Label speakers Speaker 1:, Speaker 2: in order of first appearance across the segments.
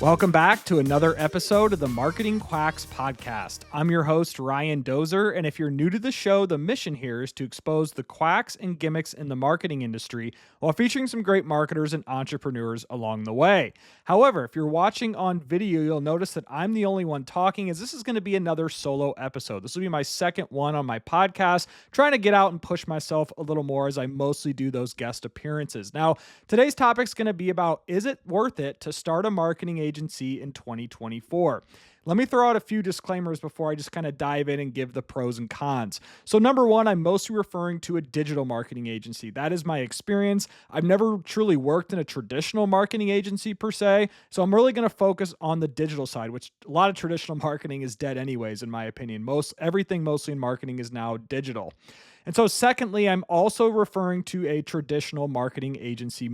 Speaker 1: Welcome back to another episode of the Marketing Quacks podcast. I'm your host, Ryan Dozer, and if you're new to the show, the mission here is to expose the quacks and gimmicks in the marketing industry while featuring some great marketers and entrepreneurs along the way. However, if you're watching on video, you'll notice that I'm the only one talking, as this is going to be another solo episode. This will be my second one on my podcast, trying to get out and push myself a little more as I mostly do those guest appearances. Now, today's topic is going to be about, is it worth it to start a marketing agency in 2024? Let me throw out a few disclaimers before I just kind of dive in and give the pros and cons. So number one, I'm mostly referring to a digital marketing agency. That is my experience. I've never truly worked in a traditional marketing agency per se, so I'm really going to focus on the digital side, which a lot of traditional marketing is dead anyways, in my opinion. Everything mostly in marketing is now digital. And so secondly, I'm also referring to a traditional marketing agency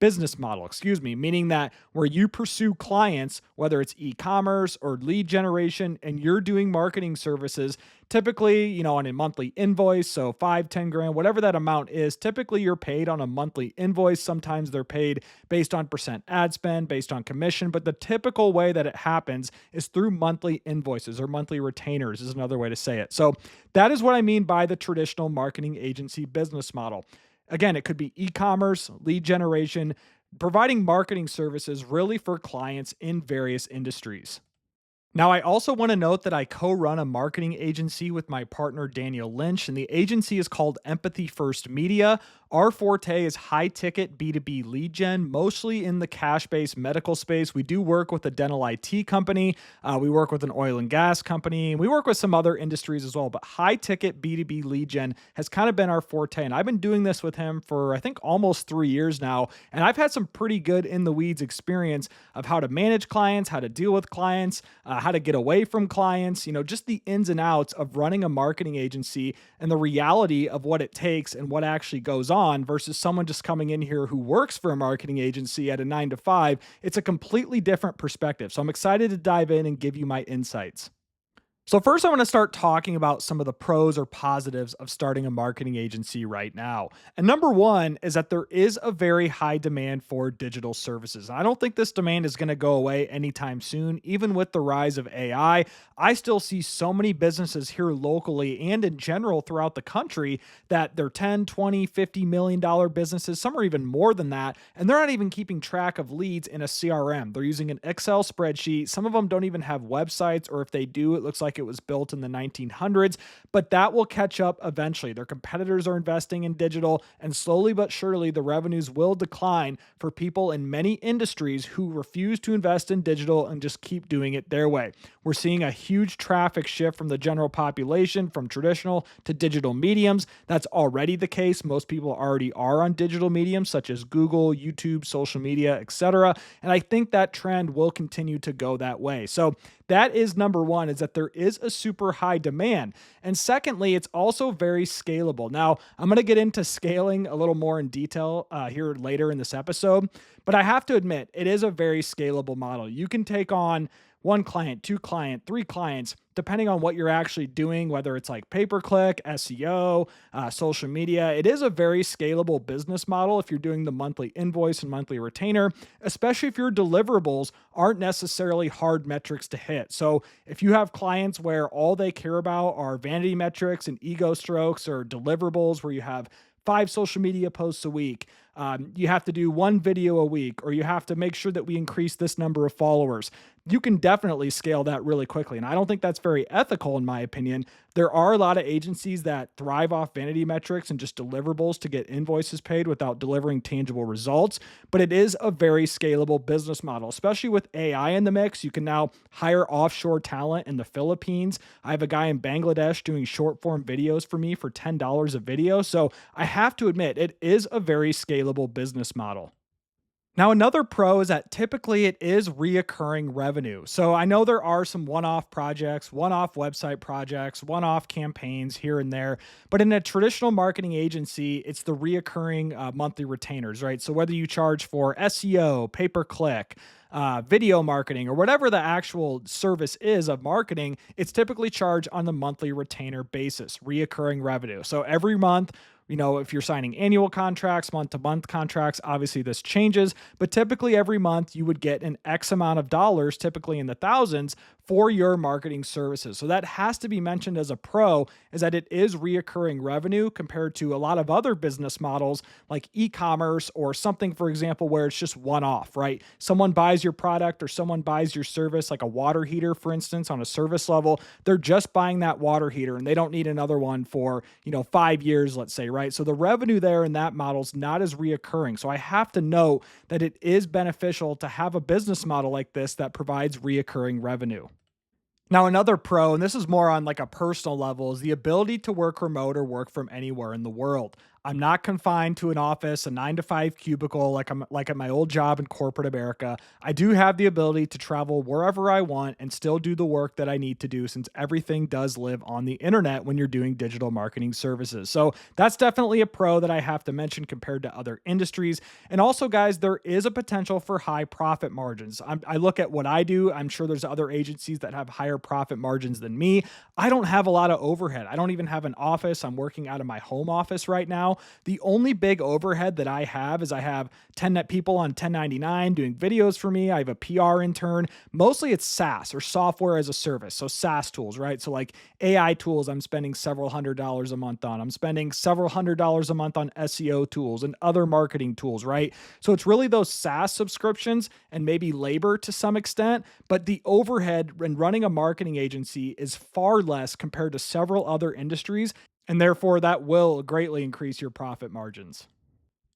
Speaker 1: business model, meaning that where you pursue clients, whether it's e-commerce or lead generation, and you're doing marketing services, typically, on a monthly invoice, so 5, 10 grand, whatever that amount is, typically you're paid on a monthly invoice. Sometimes they're paid based on percent ad spend, based on commission, but the typical way that it happens is through monthly invoices or monthly retainers is another way to say it. So that is what I mean by the traditional marketing agency business model. Again, it could be e-commerce, lead generation, providing marketing services really for clients in various industries. Now, I also want to note that I co-run a marketing agency with my partner, Daniel Lynch, and the agency is called Empathy First Media. Our forte is high-ticket B2B lead gen, mostly in the cash-based medical space. We do work with a dental IT company. We work with an oil and gas company. And we work with some other industries as well, but high-ticket B2B lead gen has kind of been our forte. And I've been doing this with him for, I think, almost 3 years now. And I've had some pretty good in-the-weeds experience of how to manage clients, how to deal with clients, how to get away from clients, just the ins and outs of running a marketing agency and the reality of what it takes and what actually goes on versus someone just coming in here who works for a marketing agency at a 9 to 5. It's a completely different perspective. So I'm excited to dive in and give you my insights. So first, I want to start talking about some of the pros or positives of starting a marketing agency right now. And number one is that there is a very high demand for digital services. I don't think this demand is going to go away anytime soon. Even with the rise of AI, I still see so many businesses here locally and in general throughout the country that they're 10, 20, $50 million businesses. Some are even more than that. And they're not even keeping track of leads in a CRM. They're using an Excel spreadsheet. Some of them don't even have websites, or if they do, it looks like it was built in the 1900s, but that will catch up eventually. Their competitors are investing in digital, and slowly but surely the revenues will decline for people in many industries who refuse to invest in digital and just keep doing it their way. We're seeing a huge traffic shift from the general population from traditional to digital mediums. That's already the case. Most people already are on digital mediums such as Google, YouTube, social media, etc. And I think that trend will continue to go that way. So that is number one, is that there is a super high demand. And secondly, it's also very scalable. Now, I'm going to get into scaling a little more in detail here later in this episode, but I have to admit, it is a very scalable model. You can take on 1 client, 2 client, 3 clients, depending on what you're actually doing, whether it's like pay-per-click, SEO, social media. It is a very scalable business model if you're doing the monthly invoice and monthly retainer, especially if your deliverables aren't necessarily hard metrics to hit. So if you have clients where all they care about are vanity metrics and ego strokes, or deliverables where you have 5 social media posts a week, you have to do 1 video a week, or you have to make sure that we increase this number of followers, you can definitely scale that really quickly. And I don't think that's very ethical, in my opinion. There are a lot of agencies that thrive off vanity metrics and just deliverables to get invoices paid without delivering tangible results. But it is a very scalable business model, especially with AI in the mix. You can now hire offshore talent in the Philippines. I have a guy in Bangladesh doing short form videos for me for $10 a video. So I have to admit, it is a very scalable business model. Now, another pro is that typically it is reoccurring revenue. So I know there are some one-off projects, one-off website projects, one-off campaigns here and there, but in a traditional marketing agency, it's the reoccurring monthly retainers, right? So whether you charge for SEO, pay-per-click, video marketing, or whatever the actual service is of marketing, it's typically charged on the monthly retainer basis, reoccurring revenue. So every month, if you're signing annual contracts, month to month contracts, obviously this changes, but typically every month you would get an X amount of dollars, typically in the thousands, for your marketing services. So that has to be mentioned as a pro, is that it is reoccurring revenue compared to a lot of other business models like e-commerce or something, for example, where it's just one off, right? Someone buys your product or someone buys your service, like a water heater, for instance, on a service level, they're just buying that water heater and they don't need another one for, 5 years, let's say, right? So the revenue there in that model is not as reoccurring. So I have to note that it is beneficial to have a business model like this that provides reoccurring revenue. Now, another pro, and this is more on like a personal level, is the ability to work remote or work from anywhere in the world. I'm not confined to an office, a 9 to 5 cubicle like I'm like at my old job in corporate America. I do have the ability to travel wherever I want and still do the work that I need to do, since everything does live on the internet when you're doing digital marketing services. So that's definitely a pro that I have to mention compared to other industries. And also, guys, there is a potential for high profit margins. I look at what I do. I'm sure there's other agencies that have higher profit margins than me. I don't have a lot of overhead. I don't even have an office. I'm working out of my home office right now. The only big overhead that I have is I have 10 net people on 1099 doing videos for me. I have a PR intern. Mostly it's SaaS, or software as a service. So SaaS tools, right? So like AI tools, I'm spending several $100s a month on. I'm spending several $100s a month on SEO tools and other marketing tools, right? So it's really those SaaS subscriptions and maybe labor to some extent, but the overhead in running a marketing agency is far less compared to several other industries, and therefore that will greatly increase your profit margins.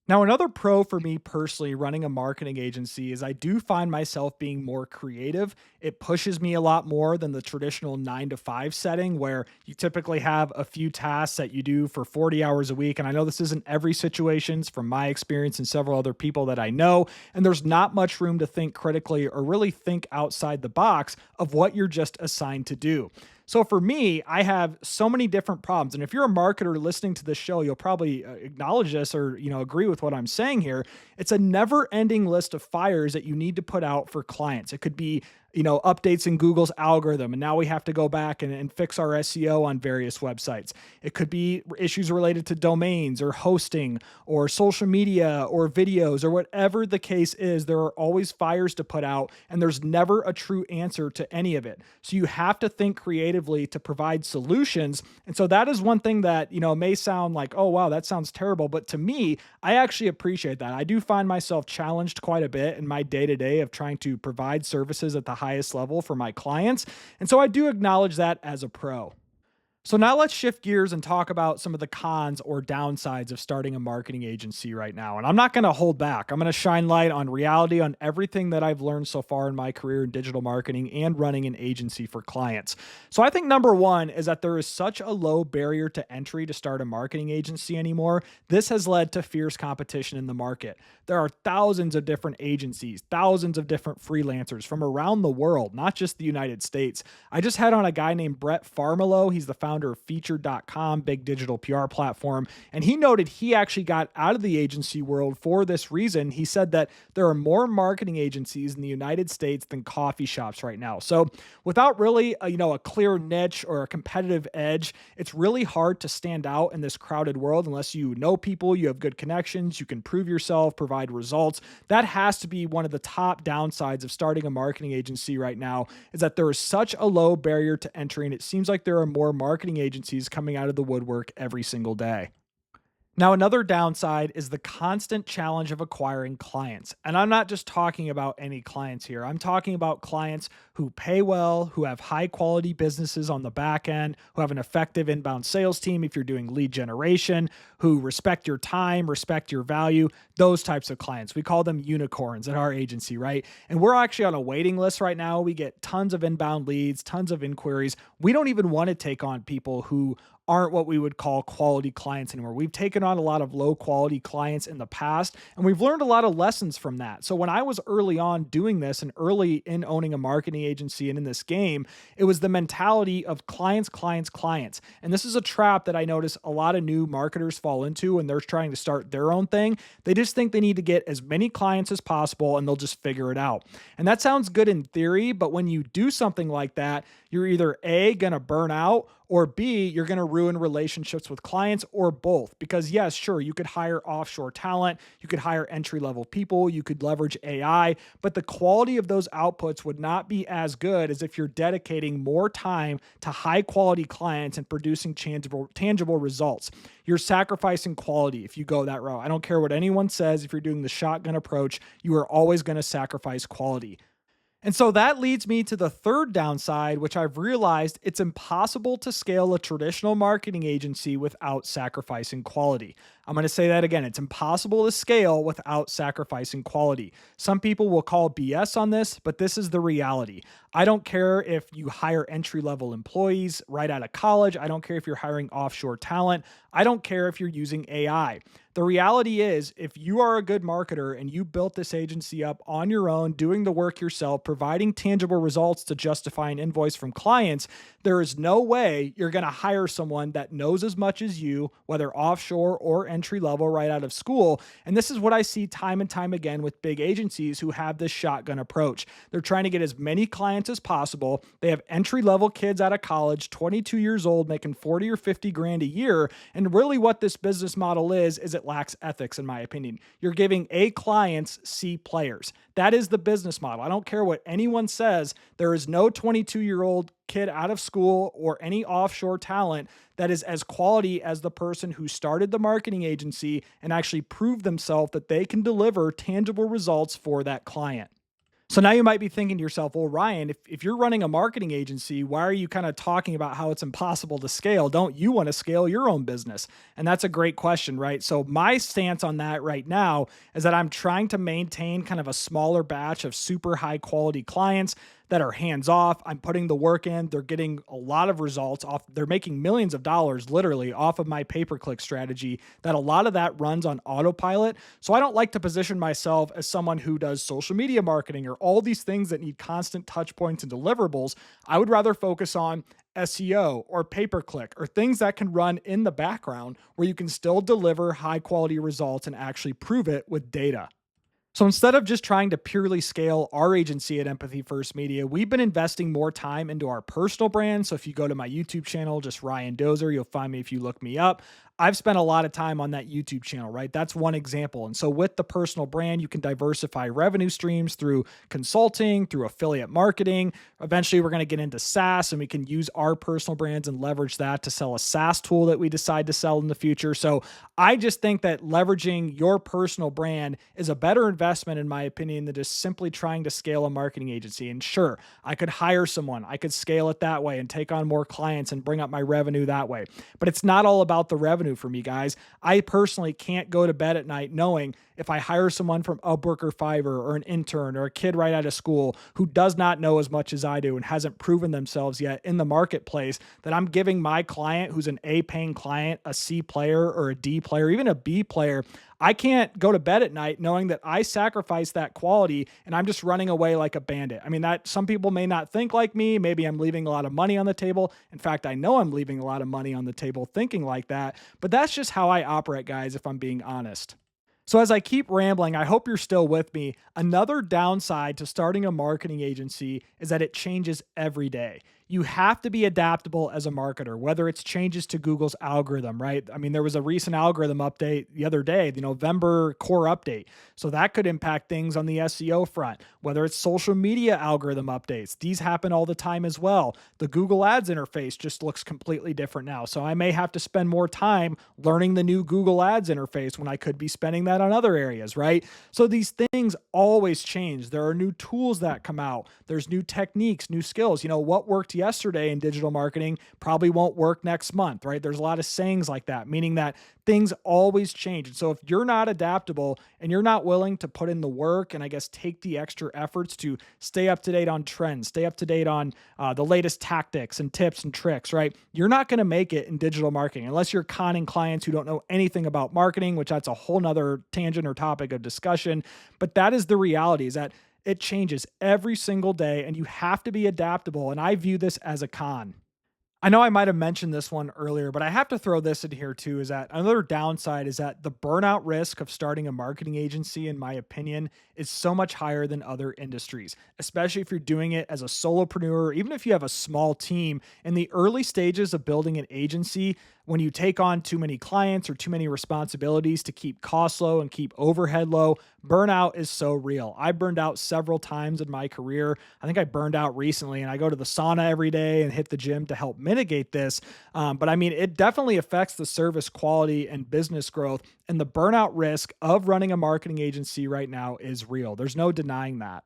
Speaker 1: Now, another pro for me personally running a marketing agency is I do find myself being more creative. It pushes me a lot more than the traditional 9 to 5 setting where you typically have a few tasks that you do for 40 hours a week. And I know this isn't every situation, it's from my experience and several other people that I know. And there's not much room to think critically or really think outside the box of what you're just assigned to do. So for me, I have so many different problems. And if you're a marketer listening to this show, you'll probably acknowledge this or, agree with what I'm saying here. It's a never-ending list of fires that you need to put out for clients. It could be updates in Google's algorithm, and now we have to go back and fix our SEO on various websites. It could be issues related to domains or hosting or social media or videos or whatever the case is. There are always fires to put out, and there's never a true answer to any of it. So you have to think creatively to provide solutions. And so that is one thing that, may sound like, oh, wow, that sounds terrible. But to me, I actually appreciate that. I do find myself challenged quite a bit in my day-to-day of trying to provide services at the highest level for my clients. And so I do acknowledge that as a pro. So now let's shift gears and talk about some of the cons or downsides of starting a marketing agency right now. And I'm not going to hold back. I'm going to shine light on reality on everything that I've learned so far in my career in digital marketing and running an agency for clients. So I think number one is that there is such a low barrier to entry to start a marketing agency anymore. This has led to fierce competition in the market. There are thousands of different agencies, thousands of different freelancers from around the world, not just the United States. I just had on a guy named Brett Farmelo. He's the founder of Featured.com, big digital PR platform. And he noted he actually got out of the agency world for this reason. He said that there are more marketing agencies in the United States than coffee shops right now. So without really a clear niche or a competitive edge, it's really hard to stand out in this crowded world unless you know people, you have good connections, you can prove yourself, provide results. That has to be one of the top downsides of starting a marketing agency right now, is that there is such a low barrier to entry, and it seems like there are more marketing agencies coming out of the woodwork every single day. Now, another downside is the constant challenge of acquiring clients. And I'm not just talking about any clients here. I'm talking about clients who pay well, who have high quality businesses on the back end, who have an effective inbound sales team if you're doing lead generation, who respect your time, respect your value, those types of clients. We call them unicorns at our agency, right? And we're actually on a waiting list right now. We get tons of inbound leads, tons of inquiries. We don't even want to take on people who aren't what we would call quality clients anymore. We've taken on a lot of low quality clients in the past, and we've learned a lot of lessons from that. So when I was early on doing this and early in owning a marketing agency and in this game, it was the mentality of clients, clients, clients. And this is a trap that I notice a lot of new marketers fall into when they're trying to start their own thing. They just think they need to get as many clients as possible and they'll just figure it out. And that sounds good in theory, but when you do something like that, you're either A, going to burn out, or B, you're going to ruin relationships with clients, or both. Because yes, sure, you could hire offshore talent, you could hire entry-level people, you could leverage AI, but the quality of those outputs would not be as good as if you're dedicating more time to high-quality clients and producing tangible results. You're sacrificing quality if you go that route. I don't care what anyone says. If you're doing the shotgun approach, you are always going to sacrifice quality. And so that leads me to the third downside, which I've realized it's impossible to scale a traditional marketing agency without sacrificing quality. I'm going to say that again. It's impossible to scale without sacrificing quality. Some people will call BS on this, but this is the reality. I don't care if you hire entry-level employees right out of college. I don't care if you're hiring offshore talent. I don't care if you're using AI. The reality is, if you are a good marketer and you built this agency up on your own, doing the work yourself, providing tangible results to justify an invoice from clients, there is no way you're going to hire someone that knows as much as you, whether offshore or entry level right out of school. And this is what I see time and time again with big agencies who have this shotgun approach. They're trying to get as many clients as possible. They have entry level kids out of college, 22 years old, making 40 or 50 grand a year. And really what this business model is it lacks ethics, in my opinion. You're giving A clients C players. That is the business model. I don't care what anyone says. There is no 22-year-old kid out of school or any offshore talent that is as quality as the person who started the marketing agency and actually proved themselves that they can deliver tangible results for that client. So now you might be thinking to yourself, well, Ryan, if you're running a marketing agency, why are you kind of talking about how it's impossible to scale? Don't you want to scale your own business? And that's a great question, right? So my stance on that right now is that I'm trying to maintain kind of a smaller batch of super high quality clients that are hands off. I'm putting the work in. They're getting a lot of results off. They're making millions of dollars literally off of my pay-per-click strategy, that a lot of that runs on autopilot. So I don't like to position myself as someone who does social media marketing or all these things that need constant touch points and deliverables. I would rather focus on SEO or pay-per-click or things that can run in the background where you can still deliver high quality results and actually prove it with data. So instead of just trying to purely scale our agency at Empathy First Media, we've been investing more time into our personal brand. So if you go to my YouTube channel, just Ryan Dozer, you'll find me if you look me up. I've spent a lot of time on that YouTube channel, right? That's one example. And so with the personal brand, you can diversify revenue streams through consulting, through affiliate marketing. Eventually, we're going to get into SaaS and we can use our personal brands and leverage that to sell a SaaS tool that we decide to sell in the future. So I just think that leveraging your personal brand is a better investment, in my opinion, than just simply trying to scale a marketing agency. And sure, I could hire someone, I could scale it that way and take on more clients and bring up my revenue that way. But it's not all about the revenue for me, guys. I personally can't go to bed at night knowing if I hire someone from Upwork or Fiverr or an intern or a kid right out of school who does not know as much as I do and hasn't proven themselves yet in the marketplace, that I'm giving my client who's an A paying client a C player or a D player, even a B player. I can't go to bed at night knowing that I sacrificed that quality and I'm just running away like a bandit. I mean, that some people may not think like me. Maybe I'm leaving a lot of money on the table. In fact, I know I'm leaving a lot of money on the table thinking like that, but that's just how I operate, guys, if I'm being honest. So as I keep rambling, I hope you're still with me. Another downside to starting a marketing agency is that it changes every day. You have to be adaptable as a marketer, whether it's changes to Google's algorithm, right? I mean, there was a recent algorithm update the other day, the November core update. So that could impact things on the SEO front, whether it's social media algorithm updates. These happen all the time as well. The Google Ads interface just looks completely different now. So I may have to spend more time learning the new Google Ads interface when I could be spending that on other areas, right? So these things always change. There are new tools that come out. There's new techniques, new skills. What worked yesterday in digital marketing probably won't work next month, right? There's a lot of sayings like that, meaning that things always change. And so if you're not adaptable and you're not willing to put in the work and I guess take the extra efforts to stay up to date on trends, stay up to date on the latest tactics and tips and tricks, right? You're not going to make it in digital marketing unless you're conning clients who don't know anything about marketing, which that's a whole nother tangent or topic of discussion. But that is the reality, is that It changes every single day, and you have to be adaptable. And I view this as a con. I know I might have mentioned this one earlier, but I have to throw this in here too. Is that another downside is that the burnout risk of starting a marketing agency, in my opinion, is so much higher than other industries, especially if you're doing it as a solopreneur, even if you have a small team. In the early stages of building an agency, when you take on too many clients or too many responsibilities to keep costs low and keep overhead low, burnout is so real. I burned out several times in my career. I think I burned out recently, and I go to the sauna every day and hit the gym to help mitigate this. But I mean, it definitely affects the service quality and business growth. And the burnout risk of running a marketing agency right now is real. There's no denying that.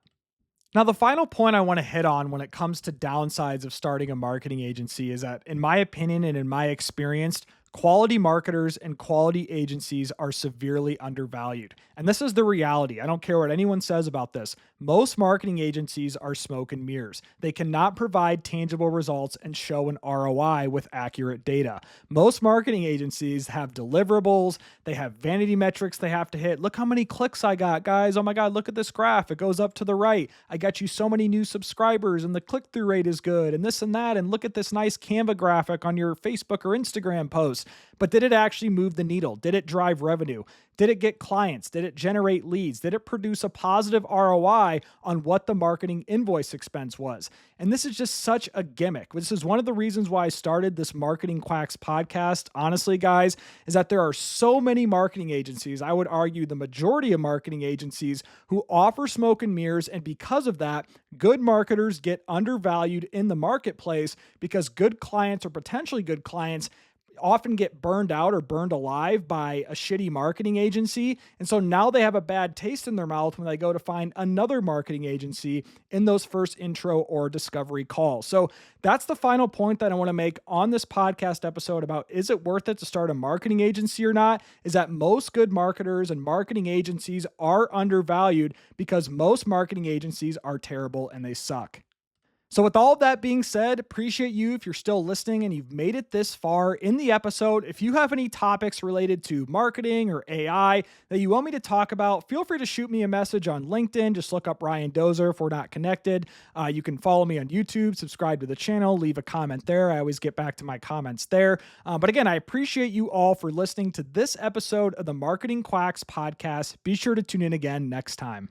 Speaker 1: Now, the final point I want to hit on when it comes to downsides of starting a marketing agency is that, in my opinion and in my experience, quality marketers and quality agencies are severely undervalued. And this is the reality. I don't care what anyone says about this. Most marketing agencies are smoke and mirrors. They cannot provide tangible results and show an ROI with accurate data. Most marketing agencies have deliverables, they have vanity metrics they have to hit. Look how many clicks I got, guys. Oh my God, look at this graph. It goes up to the right. I got you so many new subscribers, and the click through rate is good, and this and that. And look at this nice Canva graphic on your Facebook or Instagram post. But did it actually move the needle? Did it drive revenue? Did it get clients? Did it generate leads? Did it produce a positive ROI on what the marketing invoice expense was? And this is just such a gimmick. This is one of the reasons why I started this Marketing Quacks podcast. Honestly, guys, is that there are so many marketing agencies, I would argue the majority of marketing agencies, who offer smoke and mirrors. And because of that, good marketers get undervalued in the marketplace because good clients or potentially good clients often get burned out or burned alive by a shitty marketing agency. And so now they have a bad taste in their mouth when they go to find another marketing agency in those first intro or discovery calls. So that's the final point that I want to make on this podcast episode about, is it worth it to start a marketing agency or not? Is that most good marketers and marketing agencies are undervalued because most marketing agencies are terrible and they suck. So with all of that being said, appreciate you if you're still listening and you've made it this far in the episode. If you have any topics related to marketing or AI that you want me to talk about, feel free to shoot me a message on LinkedIn. Just look up Ryan Dozer if we're not connected. You can follow me on YouTube, subscribe to the channel, leave a comment there. I always get back to my comments there. But again, I appreciate you all for listening to this episode of the Marketing Quacks podcast. Be sure to tune in again next time.